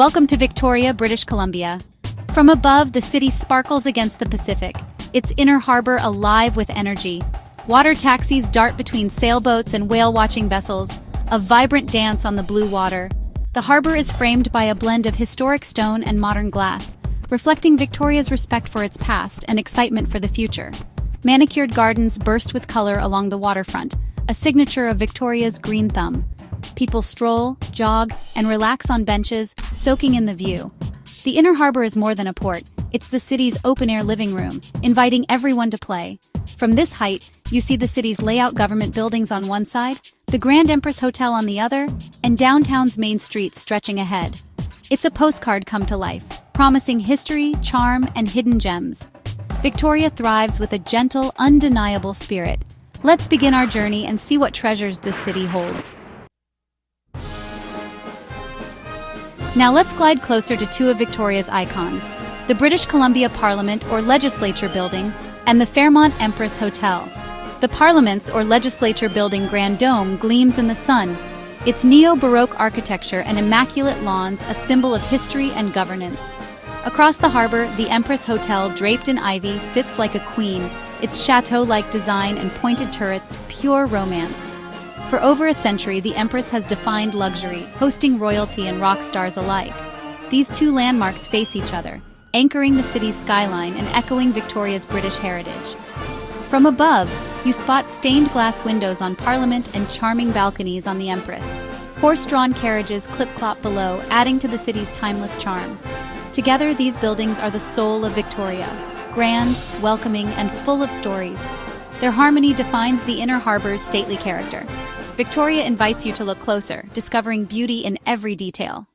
Welcome to Victoria, British Columbia. From above, the city sparkles against the Pacific, its inner harbor alive with energy. Water taxis dart between sailboats and whale-watching vessels, a vibrant dance on the blue water. The harbor is framed by a blend of historic stone and modern glass, reflecting Victoria's respect for its past and excitement for the future. Manicured gardens burst with color along the waterfront, a signature of Victoria's green thumb. People stroll, jog, and relax on benches, soaking in the view. The Inner Harbour is more than a port. It's the city's open-air living room, inviting everyone to play. From this height, you see the city's layout government buildings on one side, the Grand Empress Hotel on the other, and downtown's main streets stretching ahead. It's a postcard come to life, promising history, charm, and hidden gems. Victoria thrives with a gentle, undeniable spirit. Let's begin our journey and see what treasures this city holds. Now let's glide closer to two of Victoria's icons, the British Columbia Parliament or Legislature Building and the Fairmont Empress Hotel. The Parliament's or Legislature Building Grand Dome gleams in the sun, its neo-Baroque architecture and immaculate lawns a symbol of history and governance. Across the harbor, the Empress Hotel, draped in ivy, sits like a queen, its chateau-like design and pointed turrets, pure romance. For over a century, the Empress has defined luxury, hosting royalty and rock stars alike. These two landmarks face each other, anchoring the city's skyline and echoing Victoria's British heritage. From above, you spot stained glass windows on Parliament and charming balconies on the Empress. Horse-drawn carriages clip-clop below, adding to the city's timeless charm. Together, these buildings are the soul of Victoria, grand, welcoming, and full of stories. Their harmony defines the Inner Harbour's stately character. Victoria invites you to look closer, discovering beauty in every detail.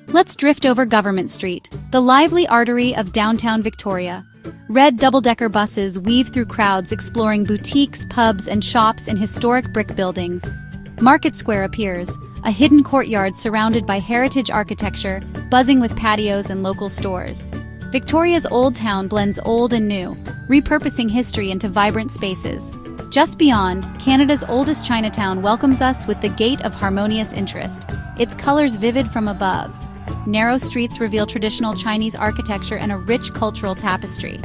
Let's drift over Government Street, the lively artery of downtown Victoria. Red double-decker buses weave through crowds exploring boutiques, pubs, and shops in historic brick buildings. Market Square appears, a hidden courtyard surrounded by heritage architecture, buzzing with patios and local stores. Victoria's Old Town blends old and new, repurposing history into vibrant spaces. Just beyond, Canada's oldest Chinatown welcomes us with the gate of harmonious interest, its colors vivid from above. Narrow streets reveal traditional Chinese architecture and a rich cultural tapestry.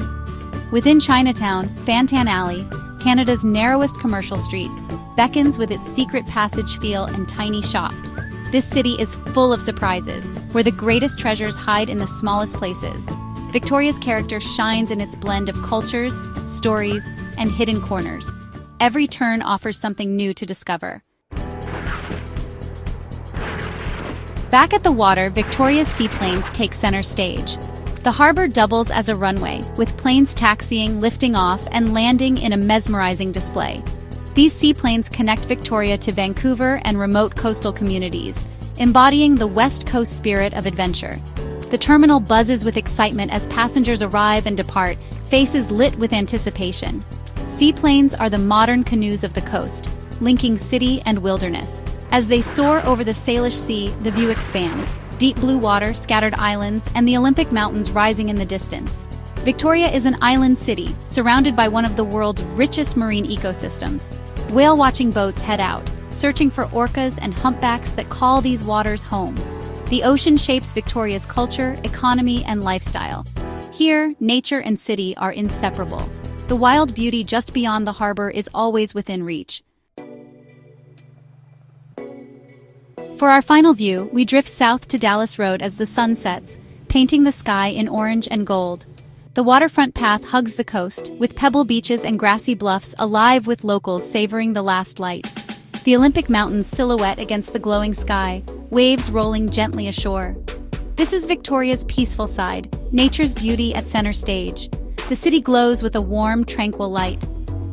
Within Chinatown, Fan Tan Alley, Canada's narrowest commercial street, beckons with its secret passage feel and tiny shops. This city is full of surprises, where the greatest treasures hide in the smallest places. Victoria's character shines in its blend of cultures, stories, and hidden corners. Every turn offers something new to discover. Back at the water, Victoria's Seaplanes take center stage. The harbor doubles as a runway, with planes taxiing, lifting off, and landing in a mesmerizing display. These seaplanes connect Victoria to Vancouver and remote coastal communities, embodying the West Coast spirit of adventure. The terminal buzzes with excitement as passengers arrive and depart, faces lit with anticipation. Seaplanes are the modern canoes of the coast, linking city and wilderness. As they soar over the Salish Sea, the view expands. Deep blue water, scattered islands, and the Olympic Mountains rising in the distance. Victoria is an island city, surrounded by one of the world's richest marine ecosystems. Whale-watching boats head out, searching for orcas and humpbacks that call these waters home. The ocean shapes Victoria's culture, economy, and lifestyle. Here, nature and city are inseparable. The wild beauty just beyond the harbor is always within reach. For our final view, we drift south to Dallas Road as the sun sets, painting the sky in orange and gold. The waterfront path hugs the coast, with pebble beaches and grassy bluffs alive with locals savoring the last light. The Olympic Mountains silhouette against the glowing sky, waves rolling gently ashore. This is Victoria's peaceful side, nature's beauty at center stage. The city glows with a warm, tranquil light.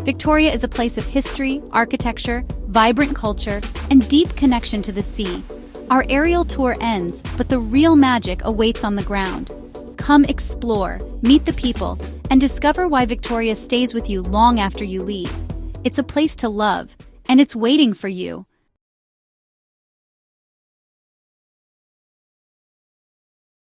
Victoria is a place of history, architecture, vibrant culture, and deep connection to the sea. Our aerial tour ends, but the real magic awaits on the ground. Come explore, meet the people, and discover why Victoria stays with you long after you leave. It's a place to love, and it's waiting for you.